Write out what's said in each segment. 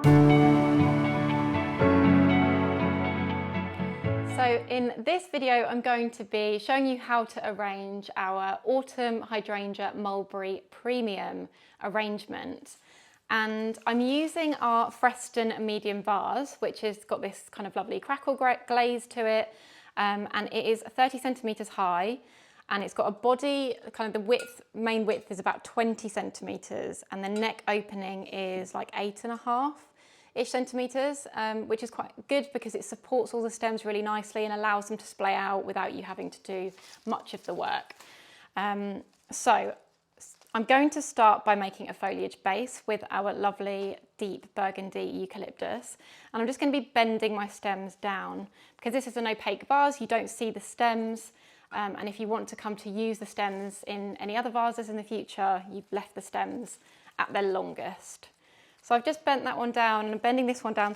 So in this video, I'm going to be showing you how to arrange our Autumn Hydrangea Mulberry Premium arrangement. And I'm using our Freston medium vase, which has got this kind of lovely crackle glaze to it. And it is 30 centimeters high, and it's got a body, kind of the width, main width is about 20 centimeters, and the neck opening is like 8.5-ish centimeters, which is quite good because it supports all the stems really nicely and allows them to splay out without you having to do much of the work. So I'm going to start by making a foliage base with our lovely deep burgundy eucalyptus, and I'm just going to be bending my stems down. Because this is an opaque vase, you don't see the stems, and if you want to come to use the stems in any other vases in the future, you've left the stems at their longest. So I've just bent that one down, and I'm bending this one down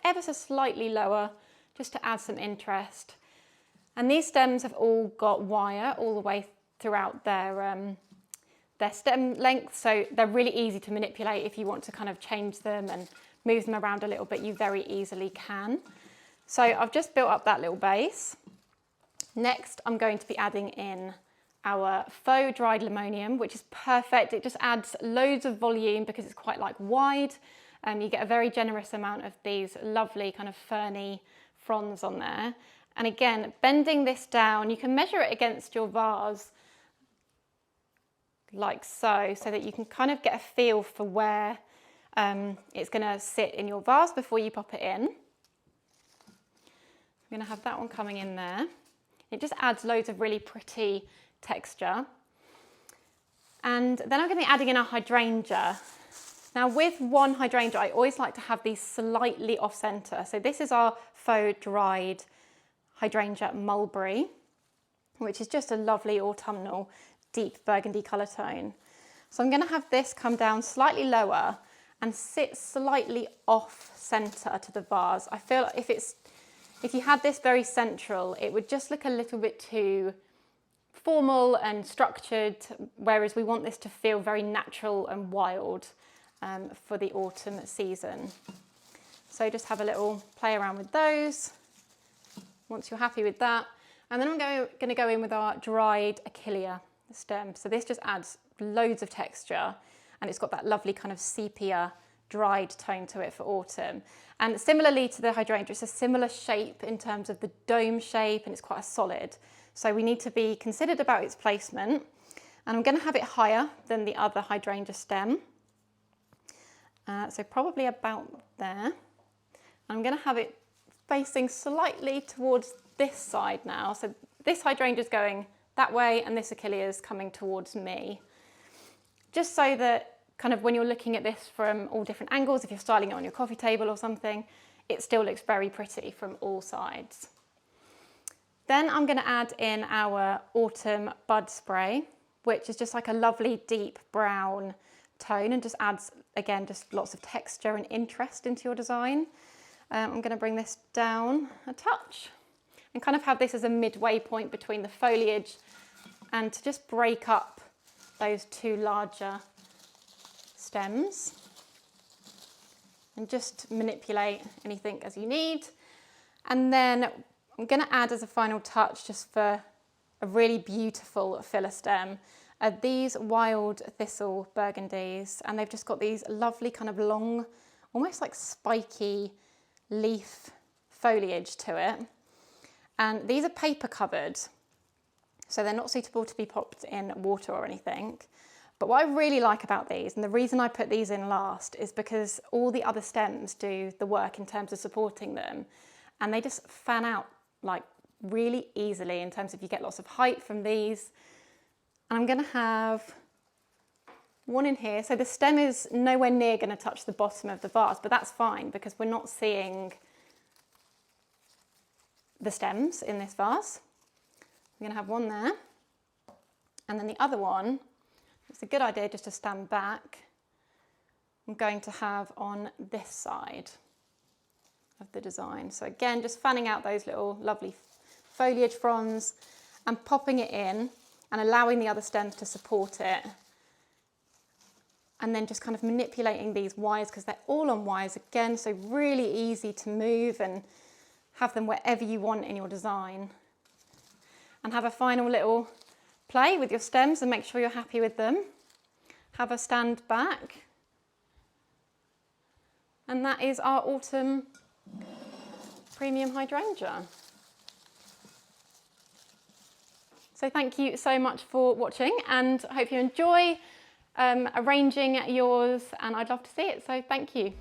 ever so slightly lower, just to add some interest. And these stems have all got wire all the way throughout their stem length, so they're really easy to manipulate. If you want to kind of change them and move them around a little bit, you very easily can. So I've just built up that little base. Next, I'm going to be adding in our faux dried limonium, which is perfect. It just adds loads of volume because it's quite like wide. You get a very generous amount of these lovely kind of ferny fronds on there. And again, bending this down, you can measure it against your vase like so that you can kind of get a feel for where it's going to sit in your vase before you pop it in. I'm going to have that one coming in there. It just adds loads of really pretty texture. And then I'm going to be adding in a hydrangea. Now with one hydrangea, I always like to have these slightly off center. So this is our faux dried hydrangea mulberry, which is just a lovely autumnal deep burgundy colour tone. So I'm going to have this come down slightly lower and sit slightly off centre to the vase. I feel like if you had this very central, it would just look a little bit too formal and structured, whereas we want this to feel very natural and wild for the autumn season. So just have a little play around with those once you're happy with that. And then I'm going to go in with our dried achillea stem. So this just adds loads of texture, and it's got that lovely kind of sepia dried tone to it for autumn. And similarly to the hydrangea, it's a similar shape in terms of the dome shape, and it's quite a solid. So we need to be considered about its placement. And I'm going to have it higher than the other hydrangea stem. So probably about there. I'm going to have it facing slightly towards this side now. So this hydrangea is going that way, and this achillea is coming towards me. Just so that kind of when you're looking at this from all different angles, if you're styling it on your coffee table or something, it still looks very pretty from all sides. Then I'm going to add in our autumn bud spray, which is just like a lovely deep brown tone and just adds, again, just lots of texture and interest into your design. I'm going to bring this down a touch and kind of have this as a midway point between the foliage, and to just break up those two larger stems and just manipulate anything as you need. And then I'm going to add as a final touch, just for a really beautiful filler stem, these wild thistle burgundies, and they've just got these lovely kind of long, almost like spiky leaf foliage to it. And these are paper covered, so they're not suitable to be popped in water or anything. But what I really like about these, and the reason I put these in last, is because all the other stems do the work in terms of supporting them, and they just fan out like really easily in terms of you get lots of height from these. And I'm going to have one in here. So the stem is nowhere near going to touch the bottom of the vase, but that's fine because we're not seeing the stems in this vase. I'm going to have one there, and then the other one, it's a good idea just to stand back. I'm going to have on this side of the design. So again, just fanning out those little lovely foliage fronds and popping it in and allowing the other stems to support it. and then just kind of manipulating these wires because they're all on wires again, so really easy to move and have them wherever you want in your design. And have a final little play with your stems and make sure you're happy with them. Have a stand back. And that is our autumn premium hydrangea. So thank you so much for watching, and I hope you enjoy arranging yours, and I'd love to see it, so thank you.